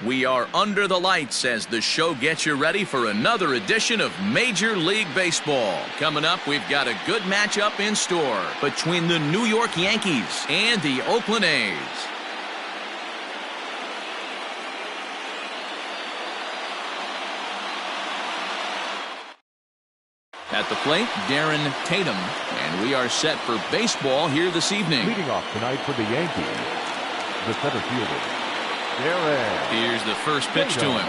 We are under the lights as the show gets you ready for another edition of Major League Baseball. Coming up, we've got a good matchup in store between the New York Yankees and the Oakland A's. At the plate, Darren Tatum, and we are set for baseball here this evening. Leading off tonight for the Yankees, the center fielder, Darren. Here's the first pitch to him.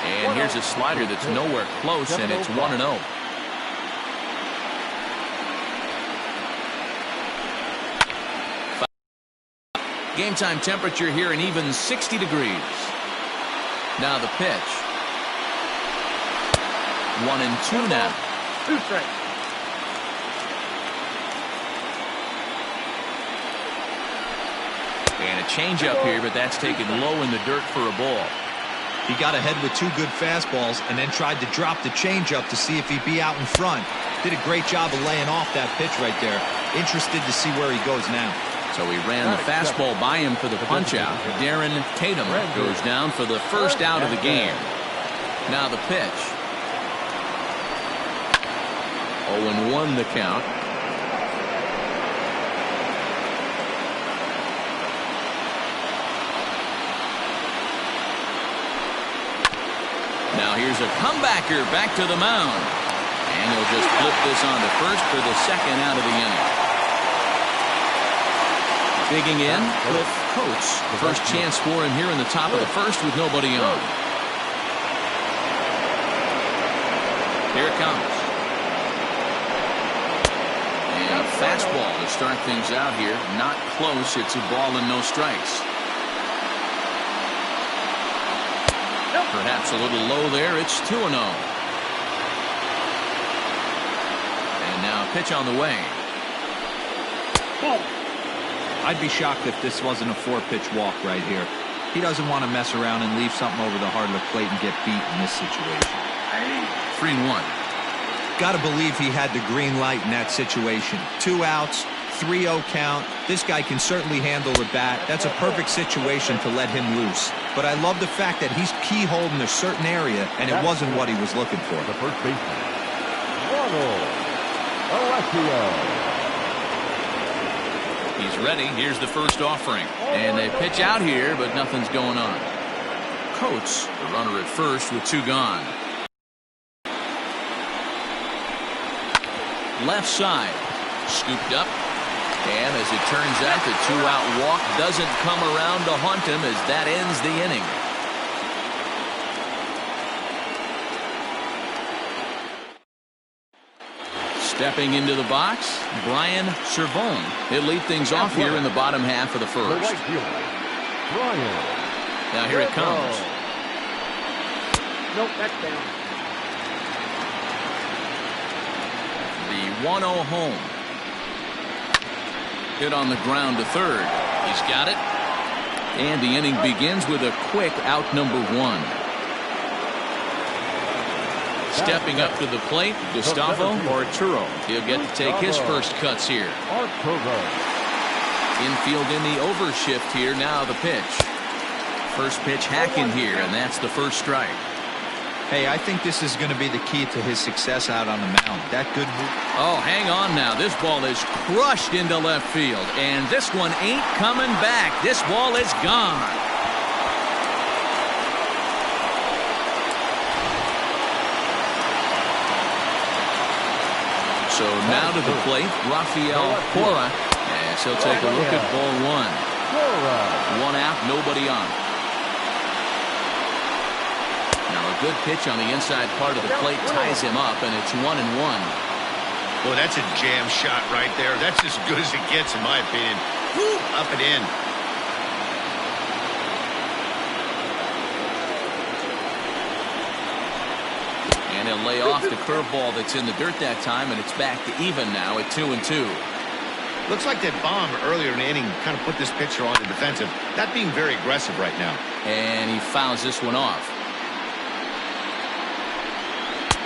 And here's a slider that's nowhere close, and it's 1-0. Game time temperature here an even 60 degrees. Now the pitch. 1-2 now. 2 strikes. And a changeup here, but that's taken low in the dirt for a ball. He got ahead with 2 good fastballs and then tried to drop the changeup to see if he'd be out in front. Did a great job of laying off that pitch right there. Interested to see where he goes now. So he ran the fastball by him for the punch-out. Darren Tatum goes down for the first out of the game. Now the pitch. 0-1 the count. Now here's a comebacker back to the mound. And he'll just flip this on to first for the second out of the inning. Digging in, Cliff Coates. First chance for him here in the top of the first with nobody on. Here it comes. And a fastball to start things out here. Not close. It's a ball and no strikes. Perhaps a little low there. It's 2-0. And now a pitch on the way. I'd be shocked if this wasn't a 4-pitch walk right here. He doesn't want to mess around and leave something over the heart of the plate and get beat in this situation. 3-1. Got to believe he had the green light in that situation. 2 outs, 3-0 count. This guy can certainly handle the bat. That's a perfect situation to let him loose. But I love the fact that he's keyholed in a certain area, and it wasn't what he was looking for. The first baseman, Ronald Alessio. He's ready. Here's the first offering. And they pitch out here, but nothing's going on. Coates, the runner at first with 2 gone. Left side. Scooped up. And as it turns out, the 2-out walk doesn't come around to haunt him as that ends the inning. Stepping into the box, Brian Servone. He'll lead things off here in the bottom half of the first. Now here it comes. Nope, that's down. The 1-0 home. Hit on the ground to third. He's got it. And the inning begins with a quick out number 1. Stepping up to the plate, Gustavo Arturo. He'll get to take his first cuts here. Infield in the overshift here. Now the pitch. First pitch hacking here, and that's the first strike. Hey, I think this is going to be the key to his success out on the mound. That good move. Oh, hang on now. This ball is crushed into left field, and this one ain't coming back. This ball is gone. So now to the plate, Rafael Cora, as he'll take a look at ball 1. 1 out, nobody on. Now a good pitch on the inside part of the plate ties him up, and it's 1-1. Boy, that's a jam shot right there. That's as good as it gets, in my opinion. Woo, up and in. And he'll lay off the curveball that's in the dirt that time, and it's back to even now at 2-2. Looks like that bomb earlier in the inning kind of put this pitcher on the defensive. Not being very aggressive right now. And he fouls this one off.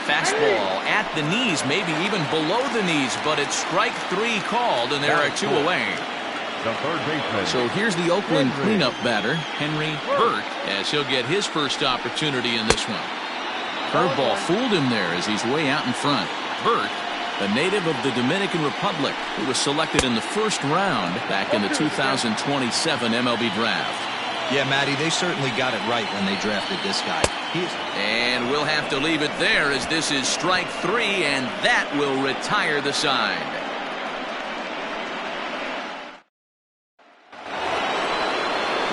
Fastball at the knees, maybe even below the knees, but it's strike 3 called, and there are 2 away. the third baseman. So here's the Oakland cleanup batter, Henry Burt, as he'll get his first opportunity in this one. Curveball fooled him there as he's way out in front. Burt, a native of the Dominican Republic, who was selected in the first round back in the 2027 MLB draft. Yeah, Matty, they certainly got it right when they drafted this guy. And we'll have to leave it there as this is strike 3, and that will retire the side.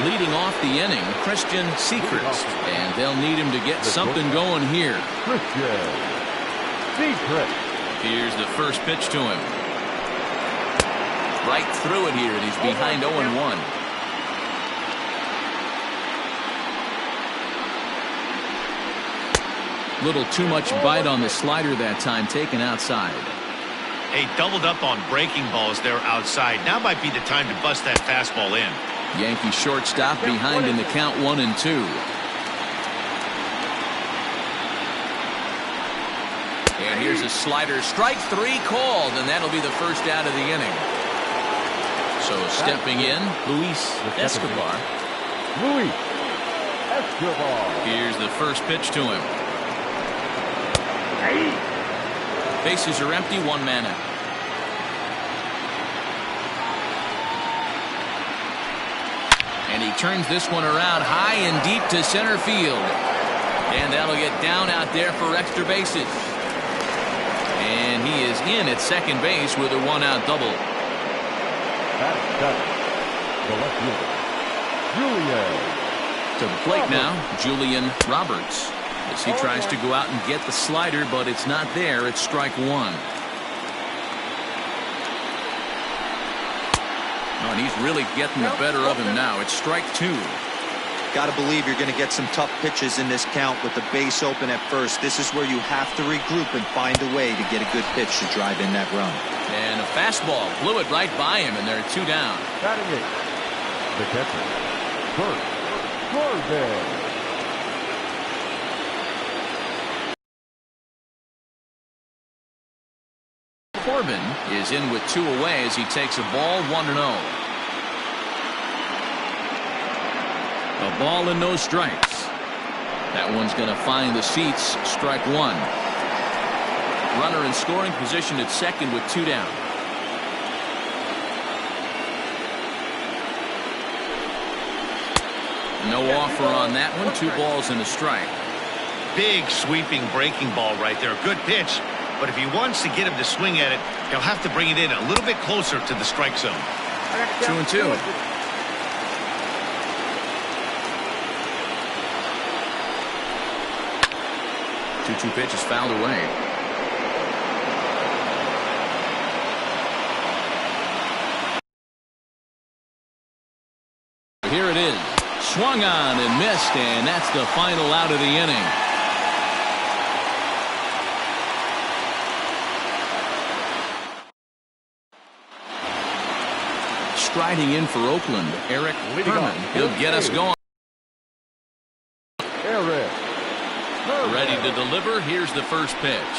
Leading off the inning, Christian Sechrist, and they'll need him to get something going here. Christian Sechrist. Here's the first pitch to him. Right through it here, and he's behind 0-1. Little too much bite on the slider that time, taken outside. Hey, doubled up on breaking balls there outside. Now might be the time to bust that fastball in. Yankee shortstop behind in the count 1-2. And here's a slider, strike 3 called, and that'll be the first out of the inning. So stepping in, Luis Escobar. Luis Escobar. Here's the first pitch to him. Bases are empty, 1 man out. And he turns this one around high and deep to center field. And that'll get down out there for extra bases. And he is in at second base with a 1-out double. That's the left fielder, Julian. To the plate now, Julian Roberts. As he tries to go out and get the slider, but it's not there. It's strike 1. Oh, and he's really getting the better of him now. It's strike 2. Got to believe you're going to get some tough pitches in this count with the base open at first. This is where you have to regroup and find a way to get a good pitch to drive in that run. And a fastball blew it right by him, and there are 2 down. Batting it, the catcher, Kurt Corbin. Corbin is in with 2 away as he takes a ball, 1-0. A ball and no strikes. That one's going to find the seats. Strike 1. Runner in scoring position at second with 2 down. No offer on that one. 2 balls and a strike. Big sweeping breaking ball right there. Good pitch. But if he wants to get him to swing at it, he'll have to bring it in a little bit closer to the strike zone. 2-2. Two pitch is fouled away. Here it is. Swung on and missed, and that's the final out of the inning. Striding in for Oakland, Eric Herman. He'll get us going. Eric Herman. Ready to deliver. Here's the first pitch.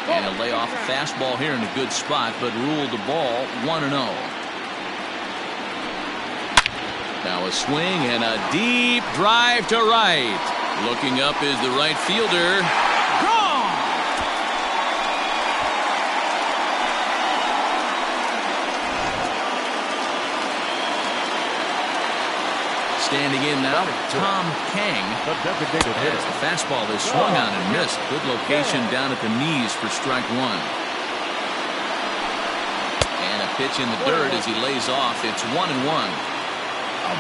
And he'll lay off a fastball here in a good spot, but ruled the ball 1-0. Now a swing and a deep drive to right. Looking up is the right fielder. Gone! Standing in now, Tom Kang. As the fastball is swung on and missed. Good location down at the knees for strike 1. And a pitch in the dirt as he lays off. It's 1-1.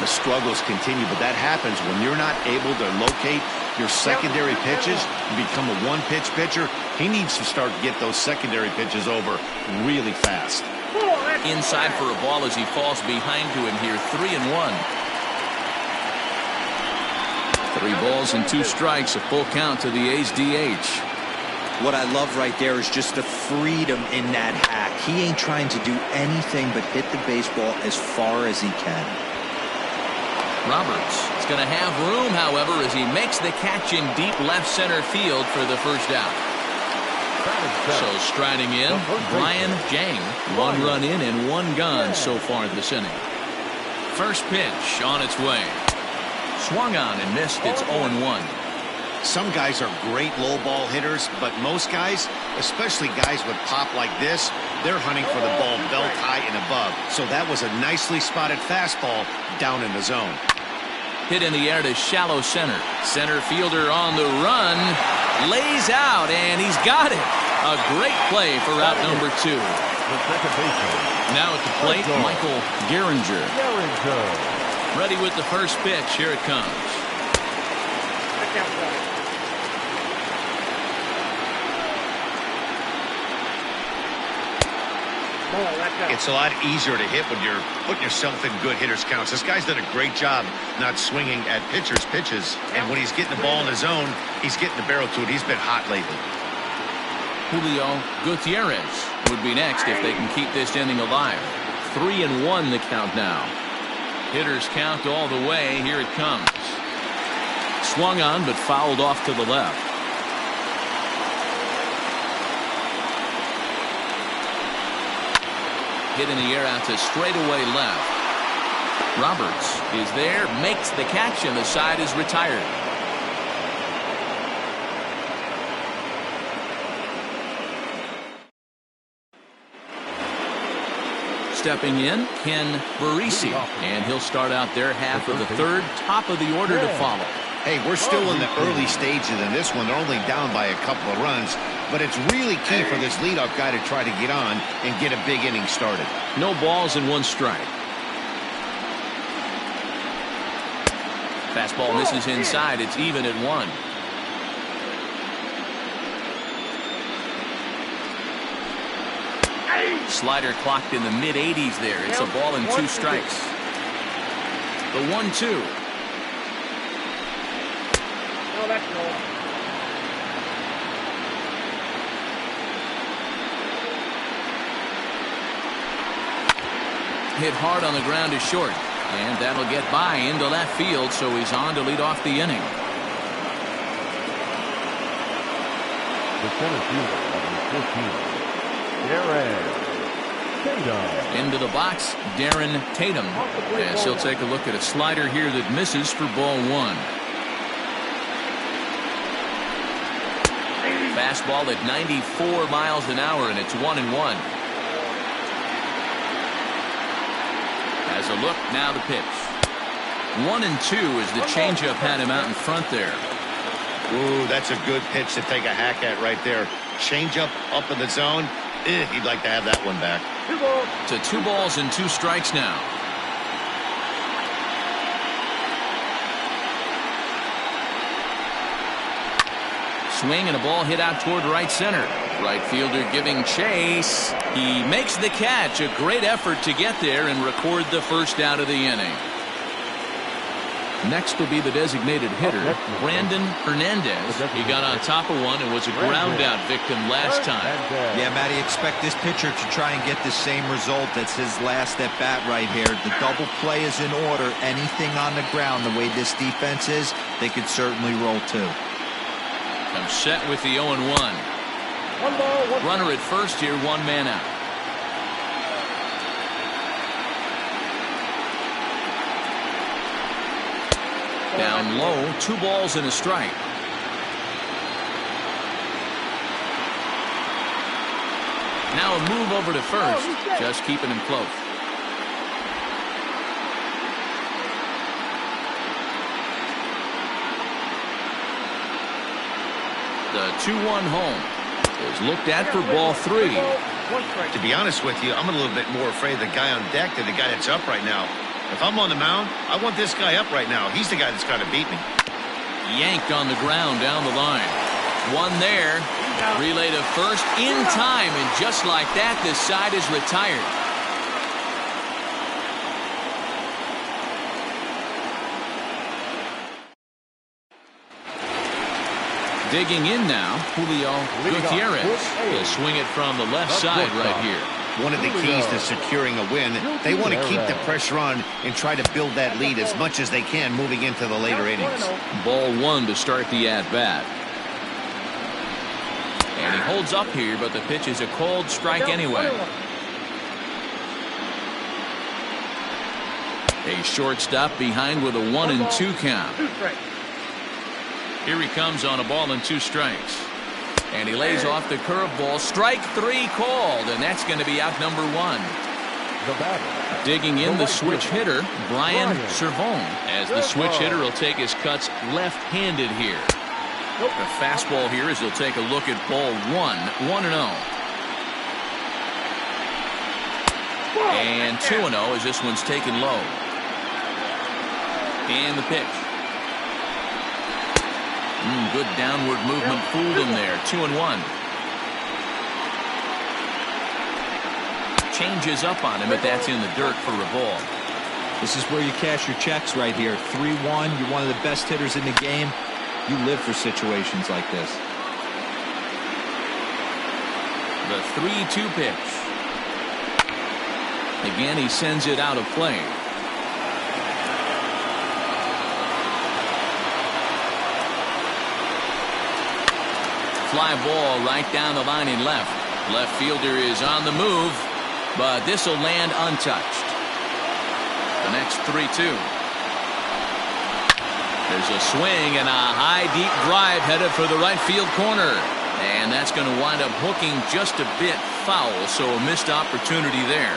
The struggles continue, but that happens when you're not able to locate your secondary pitches. You become a one-pitch pitcher. He needs to start to get those secondary pitches over really fast. Inside for a ball as he falls behind to him here. 3-1. 3 balls and 2 strikes, a full count to the A's DH. What I love right there is just the freedom in that hack. He ain't trying to do anything but hit the baseball as far as he can. Roberts is going to have room, however, as he makes the catch in deep left center field for the first out. So striding in, Brian Jang. 1 run in and 1 gone so far this inning. First pitch on its way. Swung on and missed. It's 0-1. Some guys are great low ball hitters, but most guys, especially guys with pop like this, they're hunting for the ball belt high and above. So that was a nicely spotted fastball down in the zone. Hit in the air to shallow center. Center fielder on the run. Lays out, and he's got it. A great play for route number 2. Now at the plate, Michael Gehringer. Ready with the first pitch. Here it comes. It's a lot easier to hit when you're putting yourself in good hitters' counts. This guy's done a great job not swinging at pitchers' pitches. And when he's getting the ball in the zone, he's getting the barrel to it. He's been hot lately. Julio Gutierrez would be next if they can keep this inning alive. 3-1 the count now. Hitters count all the way. Here it comes. Swung on but fouled off to the left. Hit in the air out to straightaway left. Roberts is there, makes the catch, and the side is retired. Stepping in, Ken Barisi, and he'll start out their half of the third. Top of the order to follow. Hey, we're still in the early stages in this one. They're only down by a couple of runs, but it's really key for this leadoff guy to try to get on and get a big inning started. No balls and 1 strike. Fastball misses inside. It's even at 1. Slider clocked in the mid-80s there. It's a ball and 2 strikes. The 1-2. Hit hard on the ground is short, and that'll get by into left field, so he's on to lead off the inning. The center fielder, number 15, Darren Tatum. Into the box, Darren Tatum, as he'll take a look at a slider here that misses for ball 1. Fastball at 94 miles an hour, and it's 1-1. As a look, now the pitch. 1-2 as the changeup had him out in front there. Ooh, that's a good pitch to take a hack at right there. Changeup up in the zone. He'd like to have that one back. To 2 balls and 2 strikes now. Swing and a ball hit out toward right center. Right fielder giving chase. He makes the catch. A great effort to get there and record the first out of the inning. Next will be the designated hitter, Brandon Hernandez. He got on top of one and was a ground out victim last time. Yeah, Matty, expect this pitcher to try and get the same result. That's his last at bat right here. The double play is in order. Anything on the ground, the way this defense is, they could certainly roll too. Comes set with the 0-1. Runner at first here, 1 man out. Down low, 2 balls and a strike. Now a move over to first, just keeping him close. The 2-1 home is looked at for ball 3. To be honest with you, I'm a little bit more afraid of the guy on deck than the guy that's up right now. If I'm on the mound, I want this guy up right now. He's the guy that's got to beat me. Yanked on the ground down the line. 1 there. Relay to first in time, and just like that, this side is retired. Digging in now, Julio Gutierrez. He'll swing it from the left side right here. One of the keys to securing a win, they want to keep the pressure on and try to build that lead as much as they can moving into the later innings. Ball 1 to start the at-bat. And he holds up here, but the pitch is a cold strike anyway. A shortstop behind with a 1-2 count. Here he comes on a ball and 2 strikes. And he lays off the curveball. Strike 3 called, and that's going to be out number 1. Digging in the switch hitter, Brian Servone, as the switch hitter will take his cuts left-handed here. The fastball here as he'll take a look at ball 1, 1-0. And 2-0 as this one's taken low. And the pitch. Good downward movement fooled him there. 2-1. Changes up on him, but that's in the dirt for a ball. This is where you cash your checks right here. 3-1. You're one of the best hitters in the game. You live for situations like this. The 3-2 pitch. Again, he sends it out of play. Fly ball right down the line in left. Left fielder is on the move, but this will land untouched. The next 3-2. There's a swing and a high deep drive headed for the right field corner. And that's going to wind up hooking just a bit foul, so a missed opportunity there.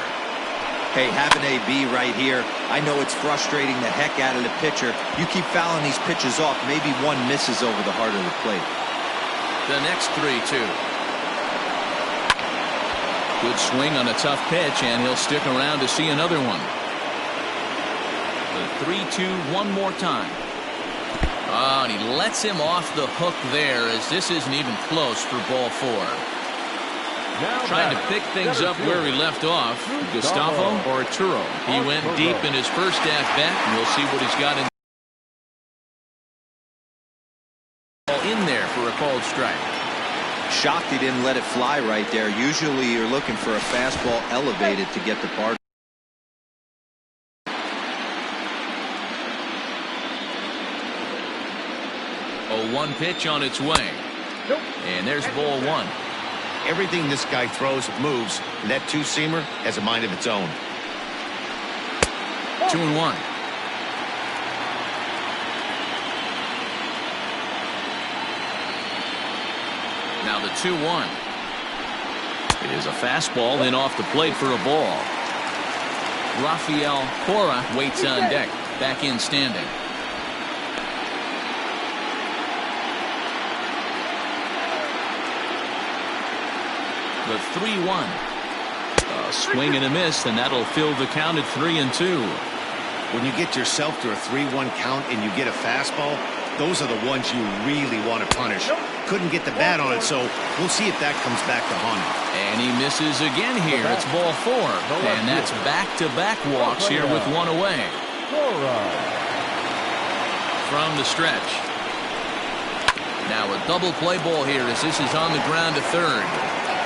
Hey, have an AB right here. I know it's frustrating the heck out of the pitcher. You keep fouling these pitches off, maybe one misses over the heart of the plate. The next 3-2. Good swing on a tough pitch, and he'll stick around to see another one. The 3-2 one more time. Oh, and he lets him off the hook there, as this isn't even close for ball 4. Trying to pick things up where he left off. Gustavo Arturo. He went deep in his first at-bat, and we'll see what he's got in there for a called strike. Shocked he didn't let it fly right there. Usually you're looking for a fastball elevated to get the part. A 1 pitch on its way. And there's ball 1. Everything this guy throws moves, and that 2-seamer has a mind of its own. 2-1. Now the 2-1. It is a fastball in off the plate for a ball. Rafael Cora waits on deck. Back in standing. The 3-1. A swing and a miss, and that'll fill the count at 3-2. When you get yourself to a 3-1 count and you get a fastball, those are the ones you really want to punish. Couldn't get the bat on it, so we'll see if that comes back to haunt him. And he misses again here. It's ball 4. And that's back-to-back walks here with 1 away. From the stretch. Now a double play ball here as this is on the ground to third.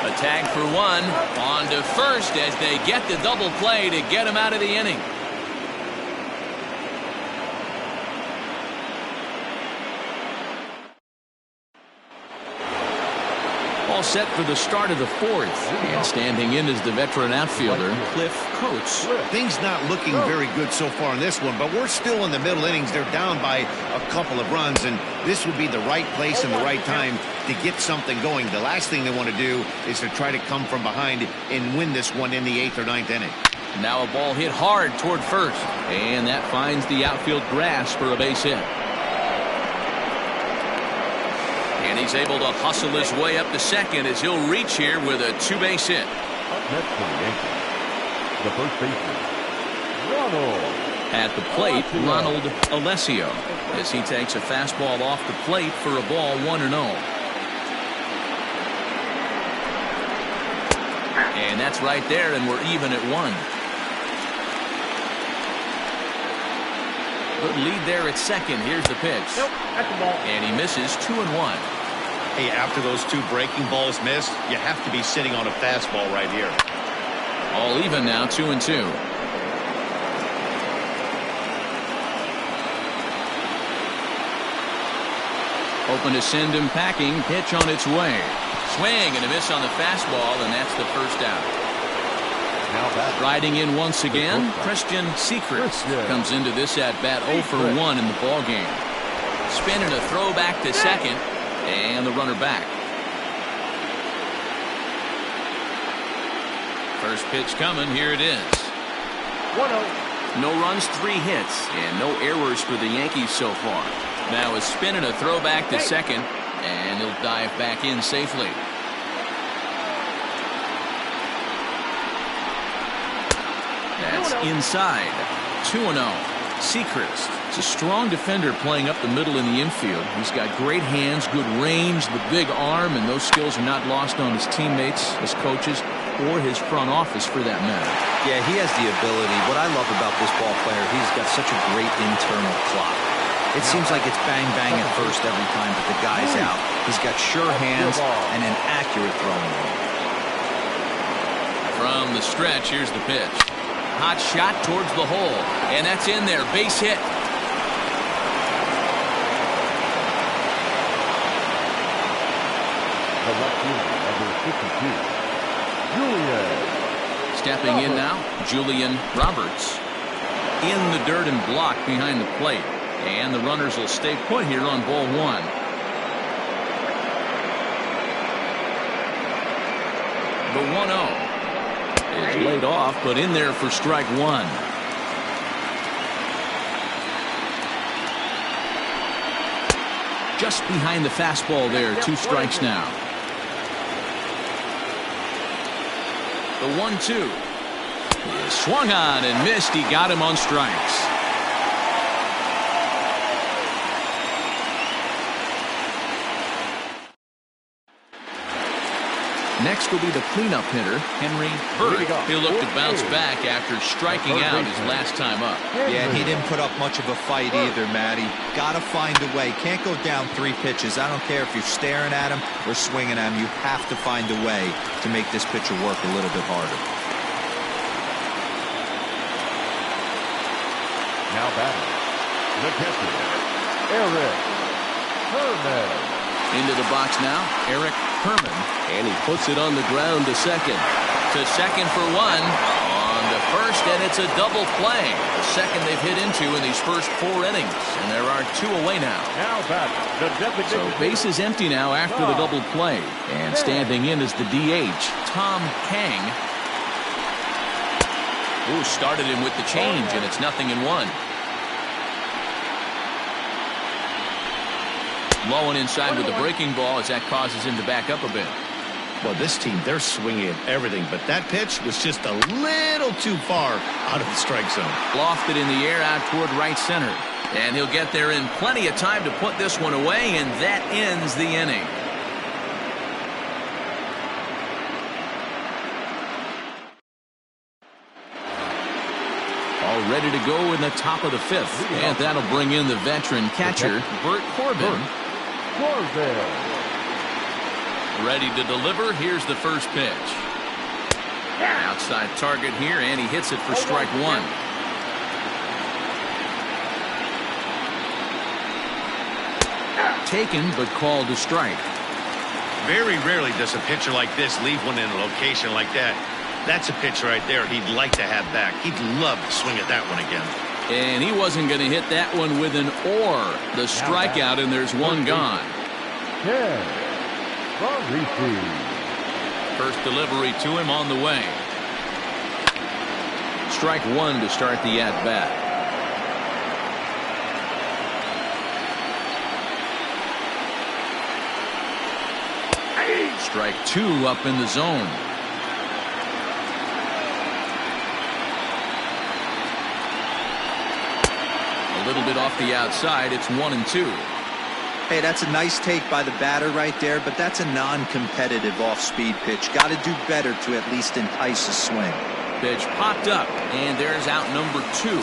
A tag for 1. On to first as they get the double play to get him out of the inning. All set for the start of the 4th. And standing in is the veteran outfielder, Cliff Coates. Things not looking very good so far in this one, but we're still in the middle innings. They're down by a couple of runs, and this would be the right place and the right time to get something going. The last thing they want to do is to try to come from behind and win this one in the 8th or 9th inning. Now a ball hit hard toward first, and that finds the outfield grass for a base hit. And he's able to hustle his way up to second as he'll reach here with a 2-base hit. Next for the Yankees, the first baseman, Ronald. At the plate, Ronald Alessio, as he takes a fastball off the plate for a ball 1-0. And that's right there, and we're even at 1. Good lead there at second. Here's the pitch. And he misses 2-1. Hey, after those 2 breaking balls missed, you have to be sitting on a fastball right here. All even now, 2-2. Hoping to send him packing. Pitch on its way. Swing and a miss on the fastball, and that's the first out. Riding in once again, Christian Secrets comes into this at-bat 0 for 1 in the ballgame. Spinning a throw back to second, and the runner back. First pitch coming, here it is. 1-0. No runs, 3 hits, and no errors for the Yankees so far. Now a spin and a throw back to second, and he'll dive back in safely. That's inside. 2-0. Secrets is a strong defender playing up the middle in the infield. He's got great hands, good range, the big arm, and those skills are not lost on his teammates, his coaches, or his front office for that matter. Yeah, he has the ability. What I love about this ball player, he's got such a great internal clock. It seems like it's bang bang at first every time that the guy's out. He's got sure hands and an accurate throwing ball. From the stretch, here's the pitch. Hot shot towards the hole, and that's in there. Base hit. The left fielder, number 52, Julian. Stepping in now, Julian Roberts. In the dirt and blocked behind the plate. And the runners will stay put here on ball 1. The 1-0 is laid off, but in there for strike 1. Just behind the fastball there, 2 strikes now. The 1-2 is swung on and missed. He got him on strikes. Next will be the cleanup hitter, Henry Bird. He'll look to bounce back after striking out his last time up. Yeah, and he didn't put up much of a fight either, Matty. Got to find a way. Can't go down 3 pitches. I don't care if you're staring at him or swinging at him. You have to find a way to make this pitcher work a little bit harder. Now batting, the catcher, Eric Herman. Into the box now, Eric Herman, and he puts it on the ground to second. To second for 1, on to first, and it's a double play. The second they've hit into in these first 4 innings, and there are 2 away now. Now batting, the designated So base is empty now after the double play, and standing in is the DH, Tom Kang. Ooh, started him with the change, and it's 0-1. Low and inside with the breaking ball as that causes him to back up a bit. Well, this team, they're swinging at everything, but that pitch was just a little too far out of the strike zone. Lofted in the air out toward right center. And he'll get there in plenty of time to put this one away, and that ends the inning. All ready to go in the top of the 5th. And that'll bring in the veteran catcher, Bert Corbin. Ready to deliver. Here's the first pitch. Outside target here, and he hits it for strike 1. Taken, but called a strike. Very rarely does a pitcher like this leave one in a location like that. That's a pitch right there he'd like to have back. He'd love to swing at that one again. And he wasn't going to hit that one with an or. The strikeout, and there's 1 gone. First delivery to him on the way. Strike 1 to start the at-bat. Strike 2 up in the zone. A little bit off the outside. It's 1-2. Hey, that's a nice take by the batter right there, but that's a non-competitive off-speed pitch. Got to do better to at least entice a swing. Pitch popped up, and there's out number 2.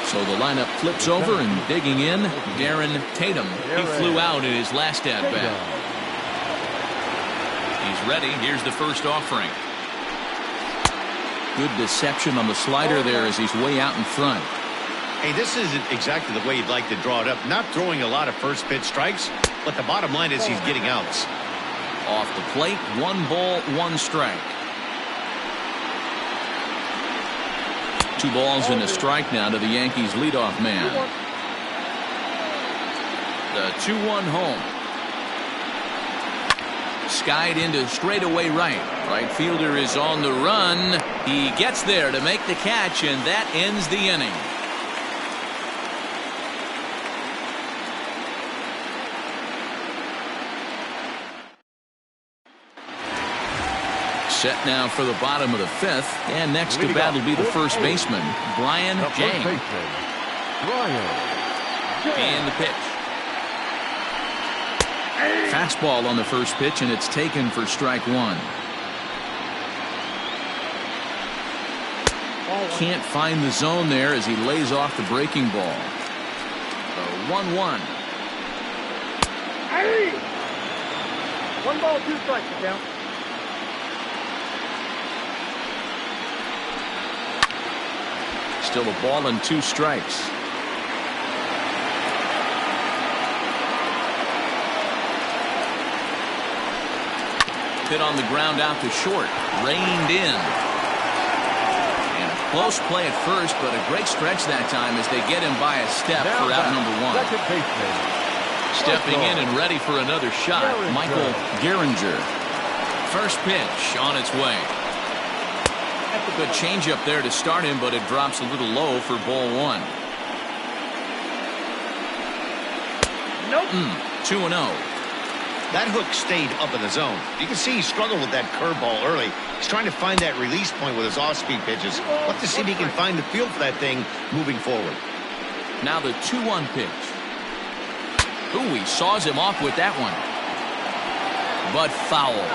So the lineup flips over, and digging in, Darren Tatum. He flew out in his last at-bat. He's ready. Here's the first offering. Good deception on the slider there as he's way out in front. Hey, this isn't exactly the way you'd like to draw it up. Not throwing a lot of first pitch strikes, but the bottom line is he's getting outs. Off the plate, 1 ball, 1 strike. 2 balls and a strike now to the Yankees leadoff man. The 2-1 home. Skied into straightaway right. Right fielder is on the run. He gets there to make the catch, and that ends the inning. Set now for the bottom of the 5th, and next to bat will be the first baseman, Brian Jang. And the pitch. Fastball on the first pitch, and it's taken for strike 1. Can't find the zone there as he lays off the breaking ball. The 1-1. 1 ball, 2 strikes, count. Still a ball and 2 strikes. Hit on the ground out to short. Reined in. And a close play at first, but a great stretch that time as they get him by a step for out number 1. Stepping in and ready for another shot, Michael Gehringer. First pitch on its way. Good changeup there to start him, but it drops a little low for ball 1. Nope. 2-0. That hook stayed up in the zone. You can see he struggled with that curveball early. He's trying to find that release point with his off-speed pitches. Let's see if he can find the feel for that thing moving forward. Now the 2-1 pitch. Ooh, he saws him off with that one. But foul.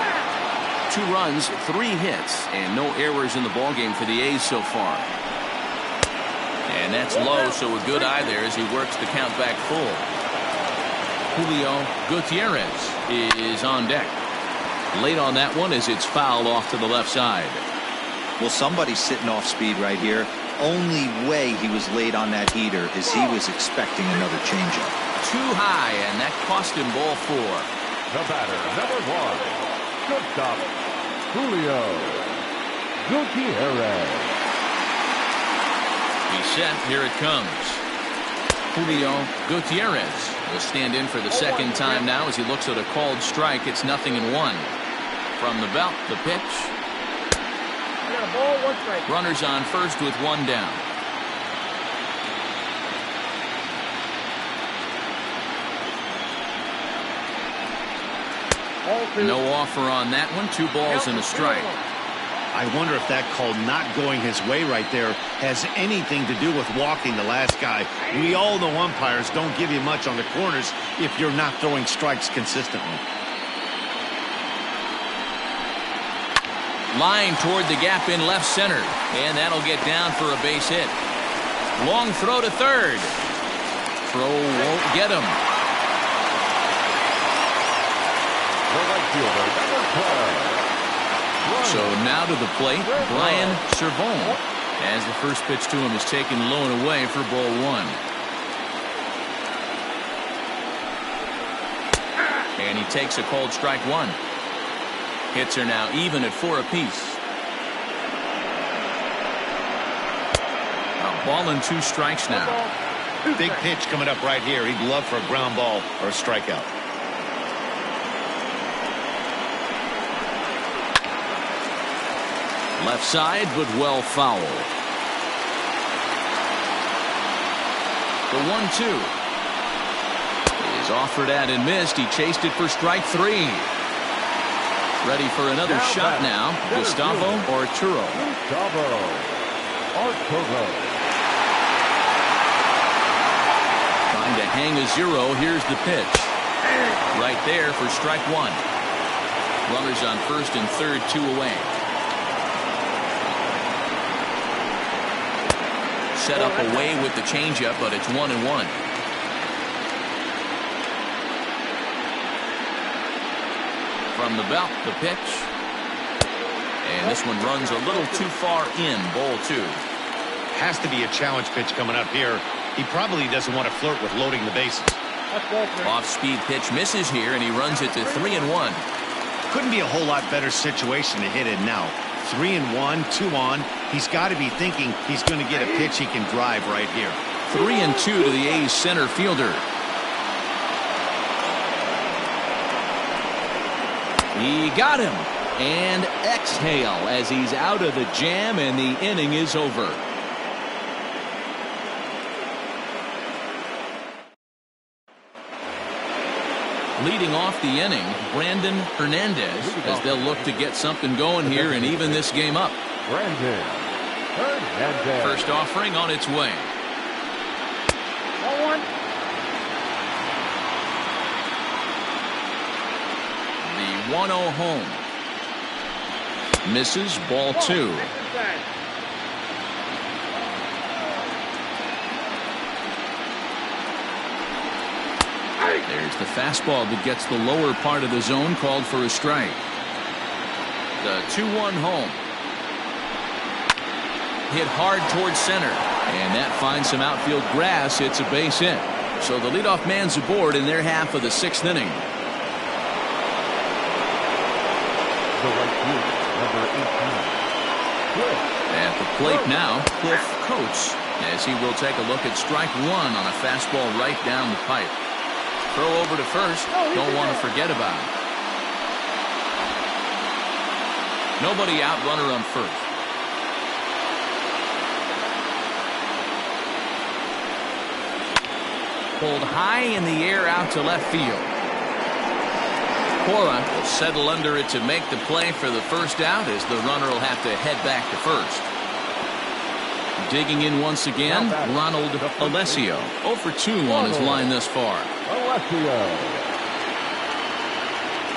2 runs, 3 hits, and no errors in the ballgame for the A's so far. And that's low, so a good eye there as he works the count back full. Julio Gutierrez is on deck. Late on that one as it's fouled off to the left side. Well, somebody's sitting off speed right here. Only way he was late on that heater is he was expecting another changeup. Too high, and that cost him ball 4. The batter, number 1. Shortstop, Julio Gutierrez. He's set. Here it comes. Julio Gutierrez will stand in for the second time now as he looks at a called strike. It's 0-1. From the belt, the pitch. I got a ball, 1 strike. Runners on first with 1 down. No offer on that one. 2 balls and a strike. I wonder if that call not going his way right there has anything to do with walking the last guy. We all know umpires don't give you much on the corners if you're not throwing strikes consistently. Line toward the gap in left center, and that'll get down for a base hit. Long throw to third. Throw won't get him. So now to the plate, Brian Servone, as the first pitch to him is taken low and away for ball 1. And he takes a called strike 1. Hits are now even at 4 apiece. A ball and 2 strikes now. Big pitch coming up right here. He'd love for a ground ball or a strikeout. Left side, but well foul. The 1-2 is offered at and missed. He chased it for strike 3. Ready for another shot now. Gustavo Arturo. Trying to hang a 0. Here's the pitch. Right there for strike 1. Runners on first and third, 2 away. Set up away with the changeup, but it's 1-1. From the belt, the pitch. And this one runs a little too far in, ball 2. Has to be a challenge pitch coming up here. He probably doesn't want to flirt with loading the bases. Off-speed pitch misses here, and he runs it to 3-1. Couldn't be a whole lot better situation to hit it now. 3-1, 2 on. He's got to be thinking he's going to get a pitch he can drive right here. 3-2 to the A's center fielder. He got him. And exhale as he's out of the jam, and the inning is over. Leading off the inning, Brandon Hernandez, as they'll look to get something going here and even this game up. Brandon Hernandez. First offering on its way. 1-1. The 1-0 home. Misses, ball 2. There's the fastball that gets the lower part of the zone, called for a strike. The 2-1 home. Hit hard towards center, and that finds some outfield grass. It's a base hit. So the leadoff man's aboard in their half of the 6th inning. The right fielder, number 18. At the plate now, Cliff Coates, as he will take a look at strike 1 on a fastball right down the pipe. Throw over to first. Don't want to forget about it. Nobody out, runner on first. Pulled high in the air out to left field. Cora will settle under it to make the play for the first out, as the runner will have to head back to first. Digging in once again, Ronald Alessio. 0 for 2 on his line thus far. Alessio.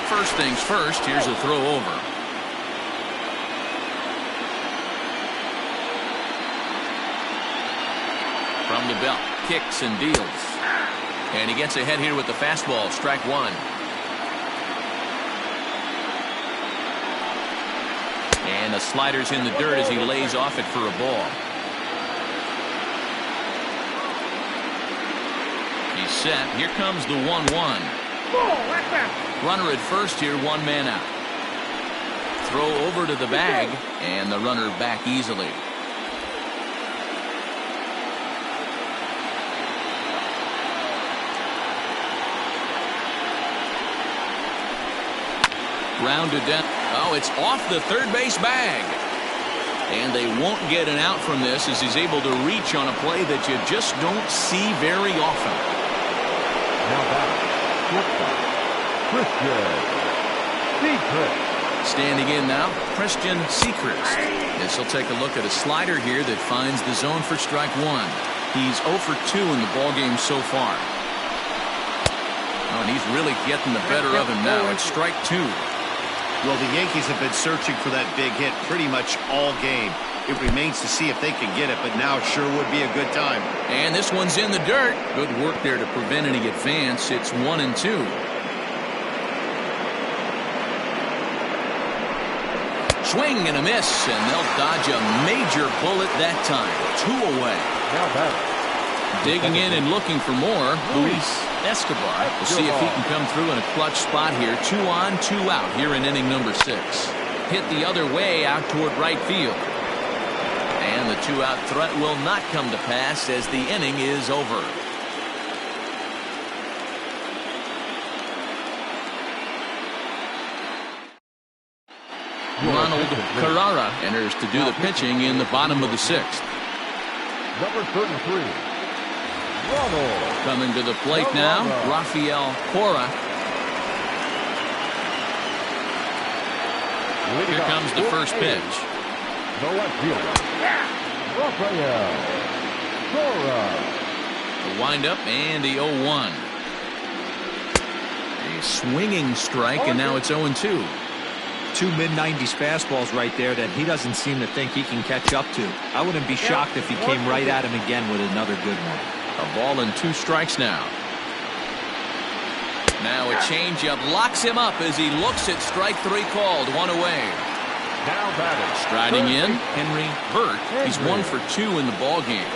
First things first, here's a throw over. From the belt, kicks and deals. And he gets ahead here with the fastball, strike 1. And the slider's in the dirt as he lays off it for a ball. He's set. Here comes the 1-1. Runner at first here, 1 man out. Throw over to the bag, and the runner back easily. Grounded down. Oh, it's off the third base bag. And they won't get an out from this, as he's able to reach on a play that you just don't see very often. Now back. Christian Sechrist. Standing in now, Christian Sechrist. As he'll take a look at a slider here that finds the zone for strike 1. He's 0 for 2 in the ballgame so far. Oh, and he's really getting the better of him now. It's strike 2. Well, the Yankees have been searching for that big hit pretty much all game. It remains to see if they can get it, but now sure would be a good time. And this one's in the dirt. Good work there to prevent any advance. It's 1-2. Swing and a miss, and they'll dodge a major bullet that time. 2 away. Now back. Digging in and looking for more, Luis Escobar. We'll see if he can come through in a clutch spot here. 2 on, 2 out here in inning number 6. Hit the other way out toward right field. And the 2-out threat will not come to pass as the inning is over. Ronald Carrara enters to do the pitching in the bottom of the 6th. Number 33. Ronald. Coming to the plate now, Rafael Cora. Here comes the first pitch. The left fielder. Rafael Cora. The windup and the 0-1. A swinging strike, and now it's 0-2. 2 mid-90s fastballs right there that he doesn't seem to think he can catch up to. I wouldn't be shocked if he came right at him again with another good one. A ball and 2 strikes now. Now a changeup locks him up as he looks at strike 3 called. 1 away. Now batting. Striding in, Henry Burt. He's 1 for 2 in the ball game.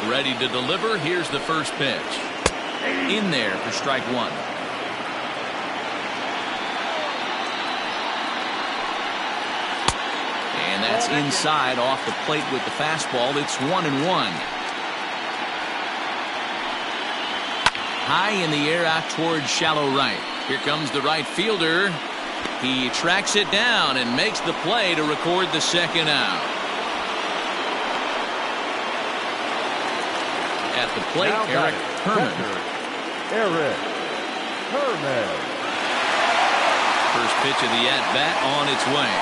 Ready to deliver. Here's the first pitch. In there for strike 1. And that's inside off the plate with the fastball. It's 1-1. High in the air out towards shallow right. Here comes the right fielder. He tracks it down and makes the play to record the second out. At the plate, Now Eric Herman. Eric Herman. First pitch of the at-bat on its way.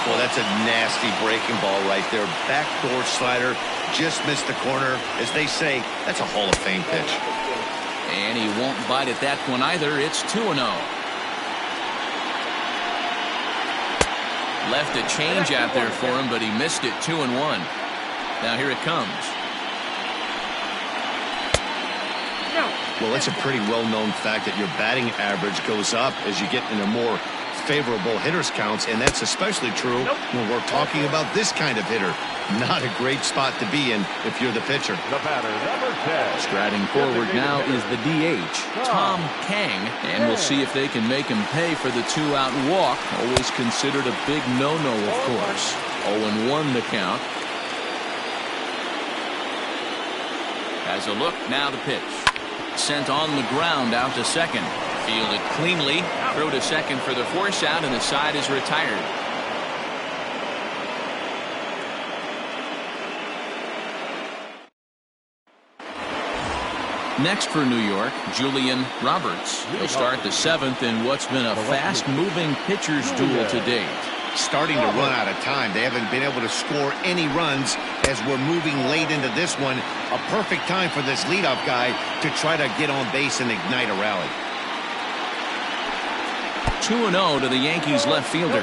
Well, that's a nasty breaking ball right there. Backdoor slider. Just missed the corner. As they say, that's a Hall of Fame pitch. And he won't bite at that one either. It's 2-0. Left a change out there for him, but he missed it. 2-1. Now here it comes. Well, it's a pretty well-known fact that your batting average goes up as you get into more favorable hitters counts, and that's especially true when we're talking about this kind of hitter. Not a great spot to be in if you're the pitcher. The batter, number 10. Striding forward now is the DH, Tom Kang, and we'll see if they can make him pay for the 2-out walk. Always considered a big no-no, of course. 0-1 the count. Has a look, now the pitch. Sent on the ground out to second. Fielded cleanly. Throw to second for the force out, and the side is retired. Next for New York, Julian Roberts. He'll start the 7th in what's been a fast-moving pitcher's duel to date. Starting to run out of time. They haven't been able to score any runs as we're moving late into this one. A perfect time for this leadoff guy to try to get on base and ignite a rally. 2-0 to the Yankees left fielder.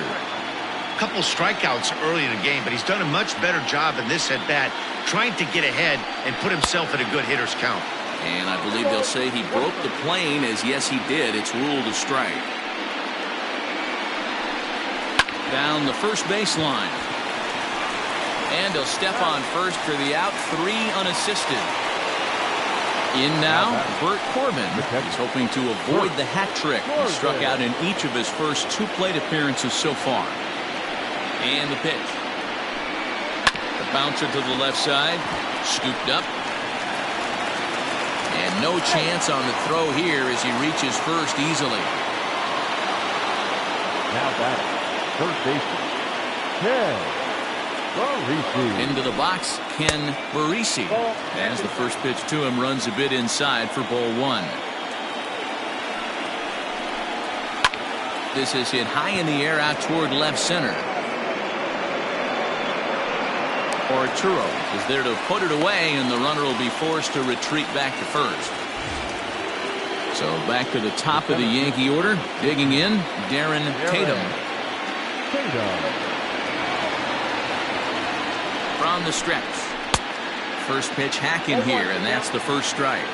Couple strikeouts early in the game, but he's done a much better job in this at-bat trying to get ahead and put himself in a good hitter's count. And I believe they'll say he broke the plane, as yes he did. It's ruled a strike. Down the first baseline. And he'll step on first for the out. 3 unassisted. In now, Bert Corbin. He's hoping to avoid the hat trick. He struck out in each of his first 2 plate appearances so far. And the pitch. The bouncer to the left side. Scooped up. And no chance on the throw here as he reaches first easily. Now batting, first baseman, Ken Barisi. Into the box, Ken Barisi. As the first pitch to him runs a bit inside for ball 1. This is hit high in the air out toward left center. Arturo is there to put it away, and the runner will be forced to retreat back to first. So back to the top of the Yankee order. Digging in, Darren Tatum. From the stretch. First pitch hacking here, and that's the first strike.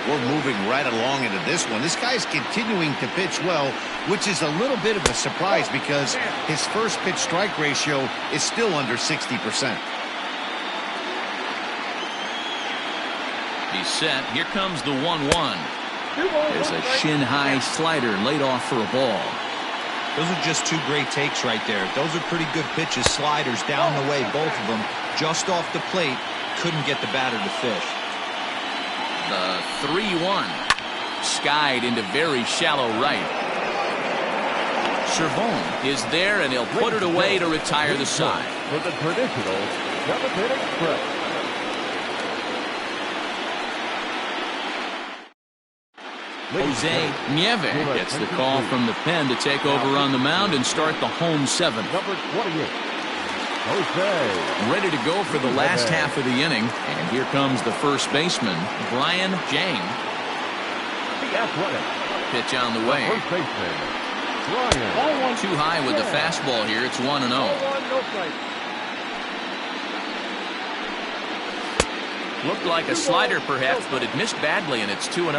We're moving right along into this one. This guy's continuing to pitch well, which is a little bit of a surprise because his first pitch strike ratio is still under 60%. He's set. Here comes the 1-1. There's a shin-high slider laid off for a ball. Those are just 2 great takes right there. Those are pretty good pitches. Sliders down the way, both of them. Just off the plate. Couldn't get the batter to fish. The 3-1. Skied into very shallow right. Servone is there, and he'll put it away to retire the side. For the traditional 7th inning stretch. Jose Nieve gets the call from the pen to take over on the mound and start the home 7th. Number 28, Jose. Ready to go for the last half of the inning. And here comes the first baseman, Brian Jang. The athletic. Pitch on the way. First baseman, Brian. Too high with the fastball here. It's 1-0. Looked like a slider perhaps, but it missed badly, and it's 2-0.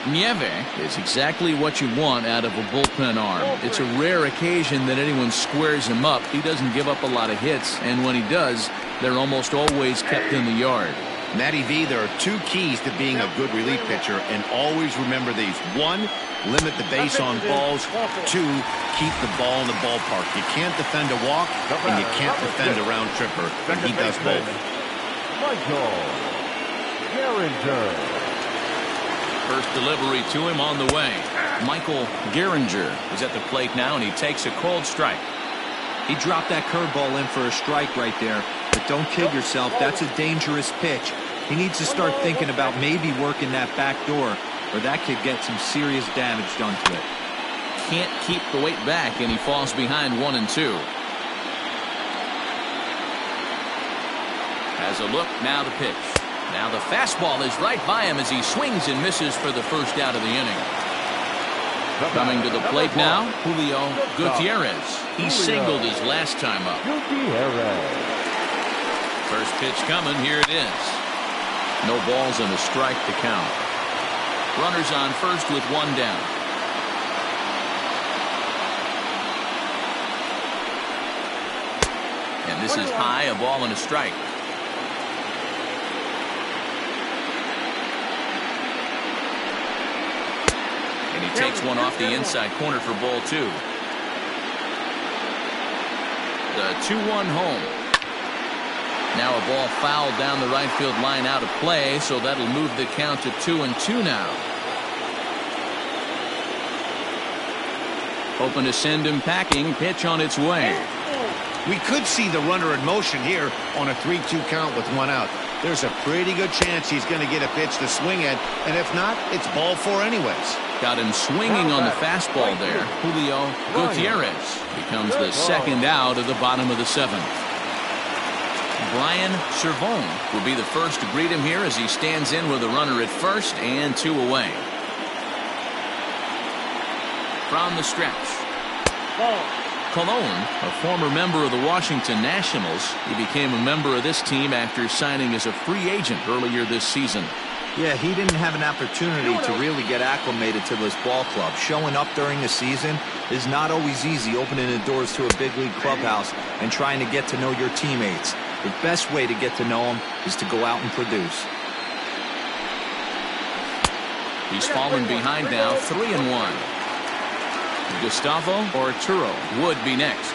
Nieve is exactly what you want out of a bullpen arm. It's a rare occasion that anyone squares him up. He doesn't give up a lot of hits, and when he does, they're almost always kept in the yard. Matty V, there are two keys to being a good relief pitcher, and always remember these. One, limit the base on balls. Two, keep the ball in the ballpark. You can't defend a walk, and you can't defend a round tripper, and he does both. Michael Gehringer. First delivery to him on the way. Michael Gehringer is at the plate now, and he takes a cold strike. He dropped that curveball in for a strike right there. But don't kid yourself, that's a dangerous pitch. He needs to start thinking about maybe working that back door, or that could get some serious damage done to it. Can't keep the weight back, and he falls behind 1-2. Has a look, now the pitch. Now the fastball is right by him as he swings and misses for the first out of the inning. Coming to the plate now, Julio Gutierrez. He singled his last time up. Gutierrez. First pitch coming, here it is. No balls and a strike to count. Runners on first with one down. And this is high, a ball and a strike. And he takes one off the inside corner for ball two. The 2-1 home. Now a ball fouled down the right field line out of play, so that'll move the count to 2-2 now. Hoping to send him packing. Pitch on its way. We could see the runner in motion here on a 3-2 count with one out. There's a pretty good chance he's going to get a pitch to swing at, and if not, it's ball four anyways. Got him swinging on the fastball there. Julio Gutierrez becomes the second out of the bottom of the seventh. Brian Servone will be the first to greet him here as he stands in with a runner at first and two away. From the stretch. Colon, a former member of the Washington Nationals. He became a member of this team after signing as a free agent earlier this season. Yeah, he didn't have an opportunity to really get acclimated to this ball club. Showing up during the season is not always easy, opening the doors to a big league clubhouse and trying to get to know your teammates. The best way to get to know them is to go out and produce. He's fallen behind now, 3-1. Gustavo Arturo would be next.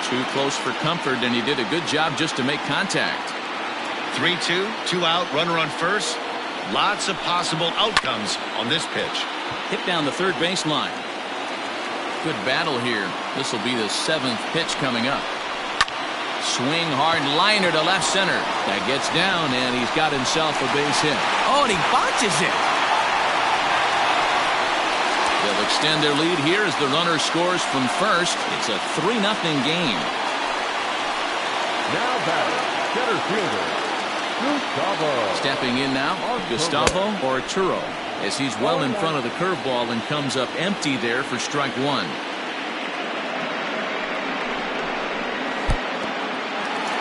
Too close for comfort, and he did a good job just to make contact. 3-2, two out, runner on first. Lots of possible outcomes on this pitch. Hit down the third baseline. Good battle here. This will be the seventh pitch coming up. Swing hard liner to left center. That gets down, and he's got himself a base hit. Oh, and he botches it. They'll extend their lead here as the runner scores from first. It's a 3-0 game. Now batting, center fielder, Gustavo. Stepping in now, Gustavo Arturo, as he's well in front of the curveball and comes up empty there for strike one.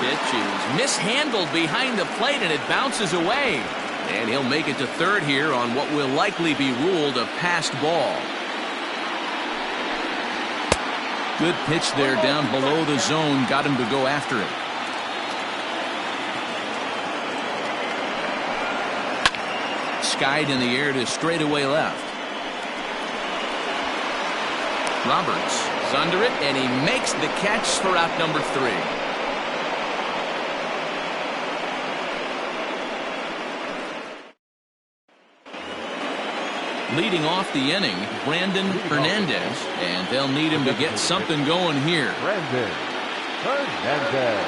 Pitch is mishandled behind the plate, and it bounces away. And he'll make it to third here on what will likely be ruled a passed ball. Good pitch there down below the zone. Got him to go after it. Skied in the air to straightaway left. Roberts is under it, and he makes the catch for out number 3. Leading off the inning, Brandon Hernandez, and they'll need him to get something going here. Brandon Hernandez.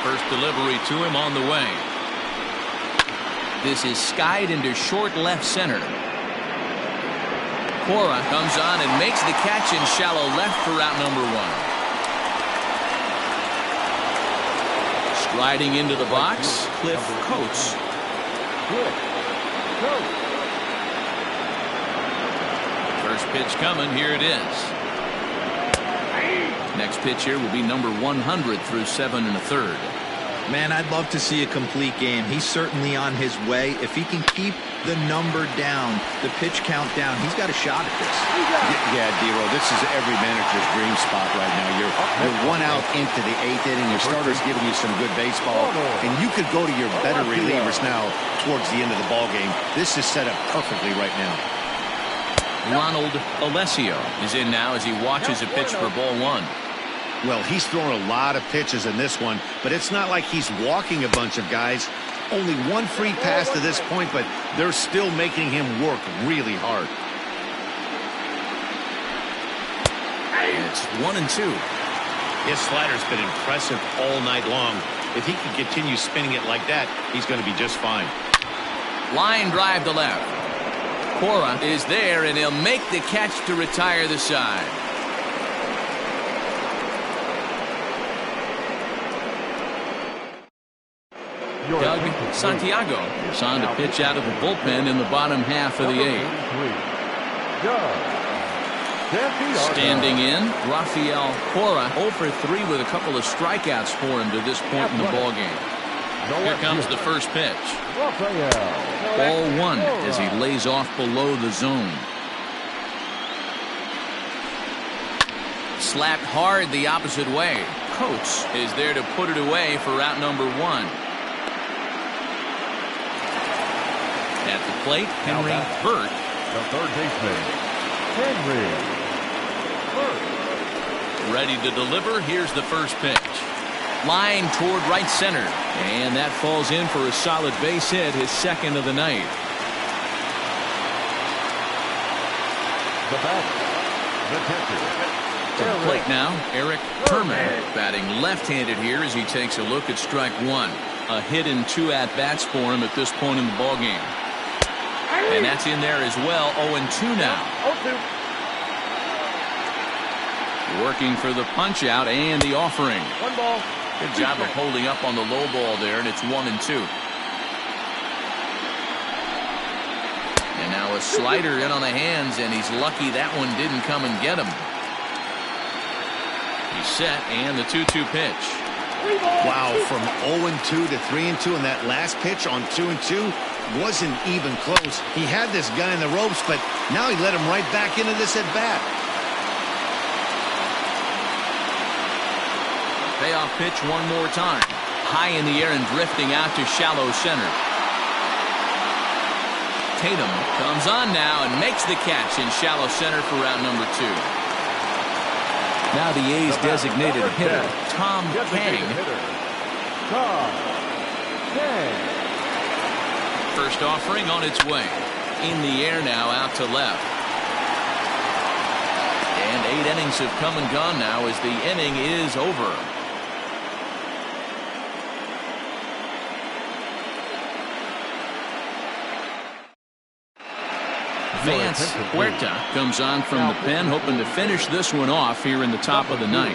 First delivery to him on the way. This is skied into short left center. Cora comes on and makes the catch in shallow left for out number 1. Striding into the box, Cliff Coates. First pitch coming, here it is. Next pitch here will be number 100 through 7 1/3. Man, I'd love to see a complete game. He's certainly on his way. If he can keep the number down, the pitch count down, he's got a shot at this. Yeah, D-Roll, this is every manager's dream spot right now. You're one out into the 8th inning. Your starter's giving you some good baseball, and you could go to your better relievers now towards the end of the ball game. This is set up perfectly right now. Ronald Alessio is in now as he watches a pitch for ball 1. Well, he's thrown a lot of pitches in this one, but it's not like he's walking a bunch of guys. Only one free pass to this point, but they're still making him work really hard. It's 1-2. His slider's been impressive all night long. If he can continue spinning it like that, he's going to be just fine. Line drive to left. Cora is there, and he'll make the catch to retire the side. Doug Santiago is on to pitch out of the bullpen in the bottom half of the 8th. Standing in, Rafael Cora 0 for 3 with a couple of strikeouts for him to this point in the ballgame. Here comes the first pitch. Ball 1 as he lays off below the zone. Slapped hard the opposite way. Coates is there to put it away for out number 1. At the plate, Henry Burt. The third baseman, Henry Burt. Ready to deliver. Here's the first pitch. Line toward right center. And that falls in for a solid base hit, his second of the night. The batter, the catcher. To the plate now, Eric Herman batting left-handed here as he takes a look at strike 1. A hit and 2 at-bats for him at this point in the ballgame. And that's in there as well. 0-2 now. Working for the punch out and the offering. 1 ball. Good job of holding up on the low ball there, and it's 1-2. And now a slider in on the hands, and he's lucky that one didn't come and get him. He's set, and the 2-2 pitch. Wow, from 0-2 to 3-2, and that last pitch on 2-2 wasn't even close. He had this guy in the ropes, but now he let him right back into this at-bat. Payoff pitch one more time. High in the air and drifting out to shallow center. Tatum comes on now and makes the catch in shallow center for round number 2. Now the A's designated hitter, Tom Kang. First offering on its way. In the air now, out to left. And 8 innings have come and gone now as the inning is over. Vance Huerta comes on from the pen, hoping to finish this one off here in the top of the 9th.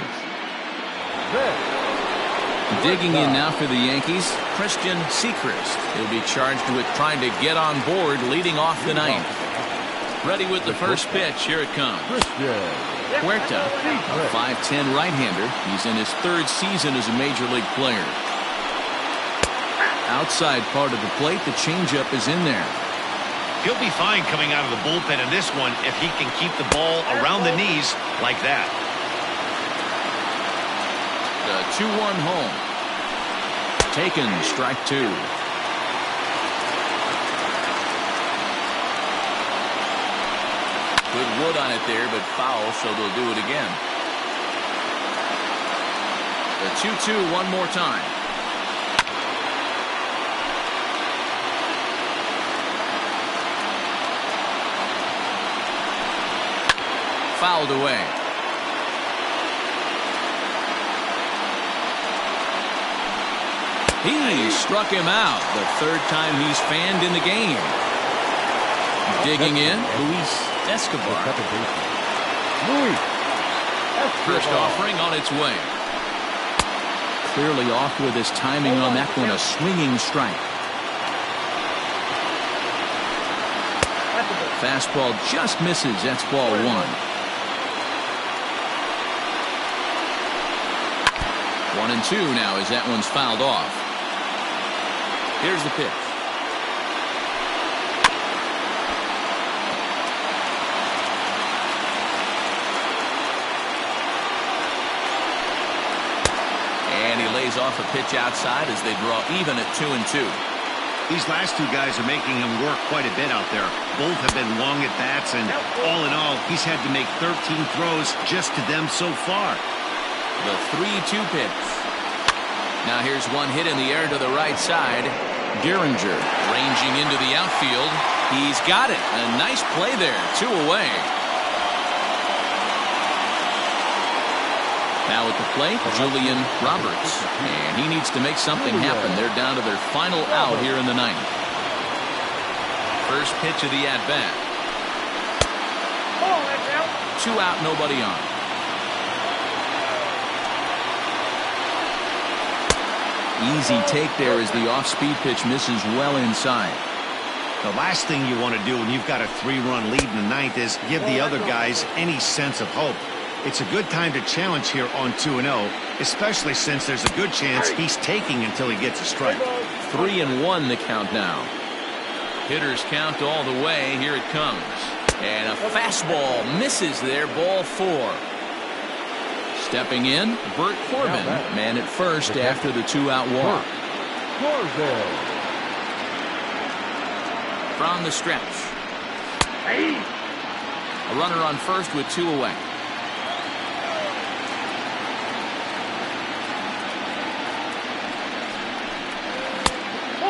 Digging in now for the Yankees, Christian Sechrist. He'll be charged with trying to get on board leading off the 9th. Ready with the first pitch. Here it comes. Huerta, a 5'10" right-hander. He's in his 3rd season as a major league player. Outside part of the plate, the changeup is in there. He'll be fine coming out of the bullpen in this one if he can keep the ball around the knees like that. The 2-1 home. Taken, strike 2. Good wood on it there, but foul, so they'll do it again. The 2-2 one more time. Fouled away. He struck him out. The 3rd time he's fanned in the game. Digging in, Luis Escobar. First offering on its way. Clearly off with his timing on that one. A swinging strike. Fastball just misses. That's ball 1. 1-2 now as that one's fouled off. Here's the pitch. And he lays off a pitch outside as they draw even at 2-2. These last two guys are making him work quite a bit out there. Both have been long at bats, and all in all, he's had to make 13 throws just to them so far. The 3-2 pitch. Now here's one hit in the air to the right side. Gehringer ranging into the outfield. He's got it. A nice play there. 2 away. Now at the plate, Julian Roberts. And he needs to make something happen. They're down to their final out here in the ninth. First pitch of the at-bat. 2 out, nobody on. Easy take there as the off-speed pitch misses well inside. The last thing you want to do when you've got a 3-run lead in the ninth is give the other guys any sense of hope. It's a good time to challenge here on 2-0, especially since there's a good chance he's taking until he gets a strike. 3-1 the count now. Hitters count all the way. Here it comes. And a fastball misses there. Ball 4. Stepping in, Bert Corbin, man at first after the 2-out walk. From the stretch. A runner on first with 2 away.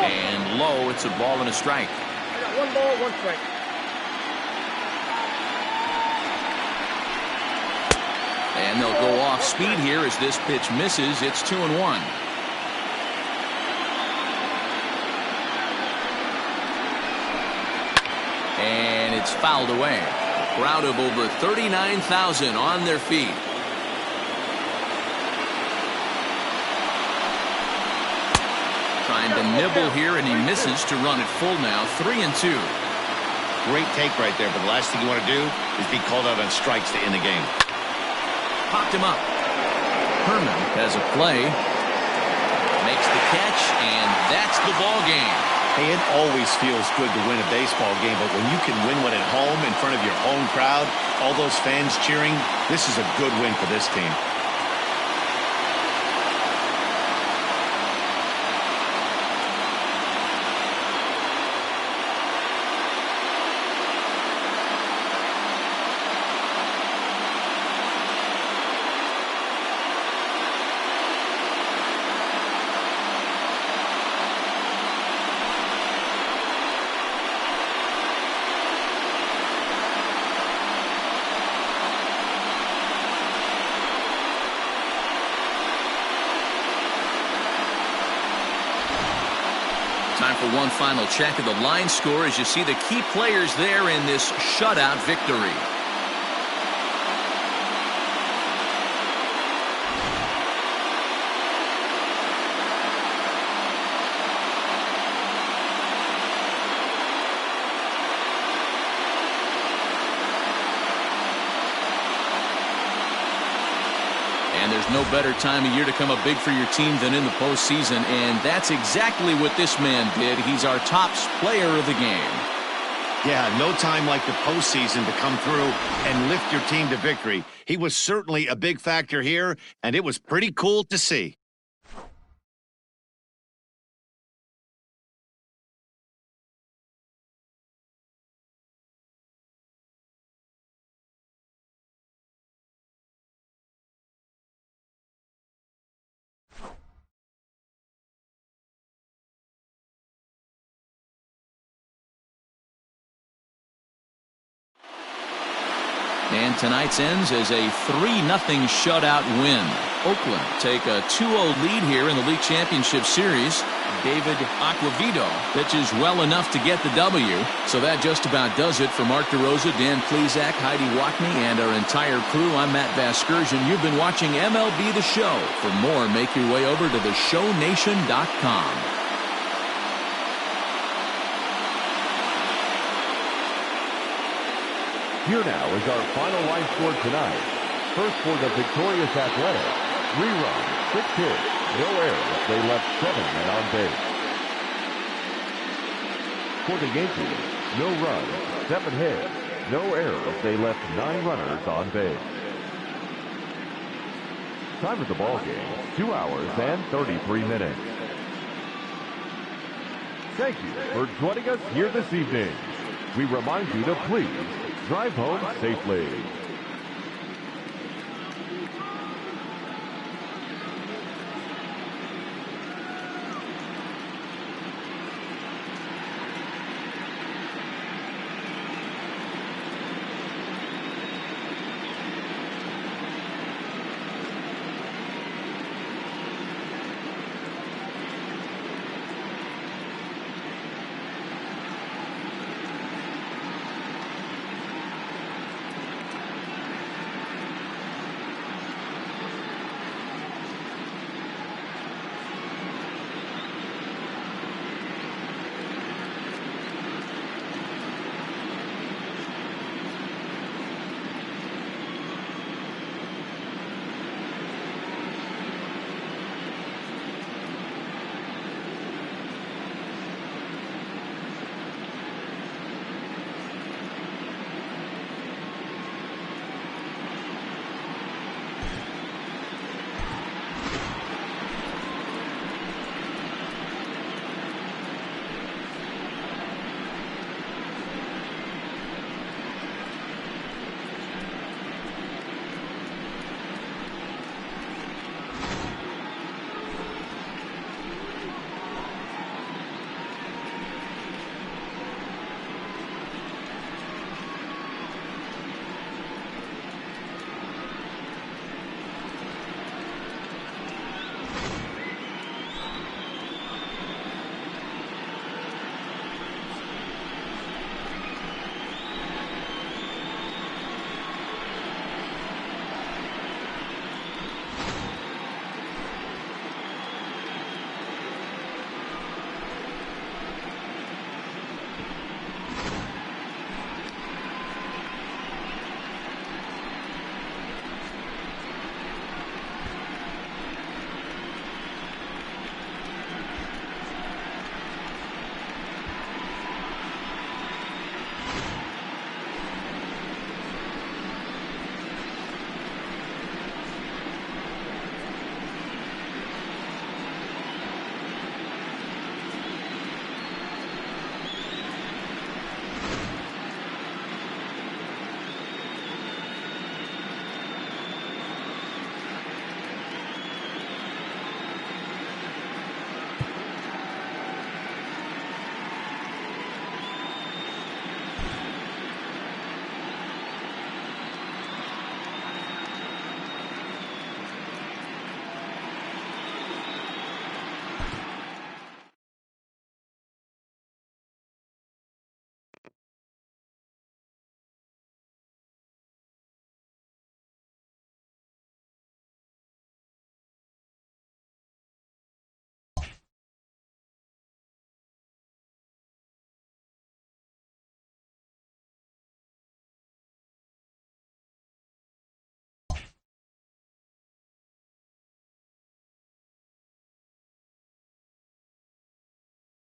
And low, it's a ball and a strike. I got 1 ball, 1 strike. And they'll go off speed here as this pitch misses. It's 2-1. And it's fouled away. A crowd of over 39,000 on their feet. Trying to nibble here, and he misses to run it full now. 3-2. Great take right there, but the last thing you want to do is be called out on strikes to end the game. Popped him up. Herman has a play. Makes the catch, and that's the ball game. Hey, it always feels good to win a baseball game, but when you can win one at home in front of your home crowd, all those fans cheering, this is a good win for this team. Time for one final check of the line score as you see the key players there in this shutout victory. And there's no better time of year to come up big for your team than in the postseason, and that's exactly what this man did. He's our top player of the game. Yeah, no time like the postseason to come through and lift your team to victory. He was certainly a big factor here, and it was pretty cool to see. And tonight's ends as a 3-0 shutout win. Oakland take a 2-0 lead here in the league championship series. David Aquavito pitches well enough to get the W. So that just about does it for Mark DeRosa, Dan Plesac, Heidi Wackney, and our entire crew. I'm Matt Vasgersian. You've been watching MLB The Show. For more, make your way over to theshownation.com. Here now is our final line score tonight. First for the victorious Athletics. 3 runs, 6 hits, no errors. They left 7 men on base. For the Yankees, no runs, 7 hits, no errors. They left 9 runners on base. Time of the ball game, 2 hours and 33 minutes. Thank you for joining us here this evening. We remind you to please drive home safely.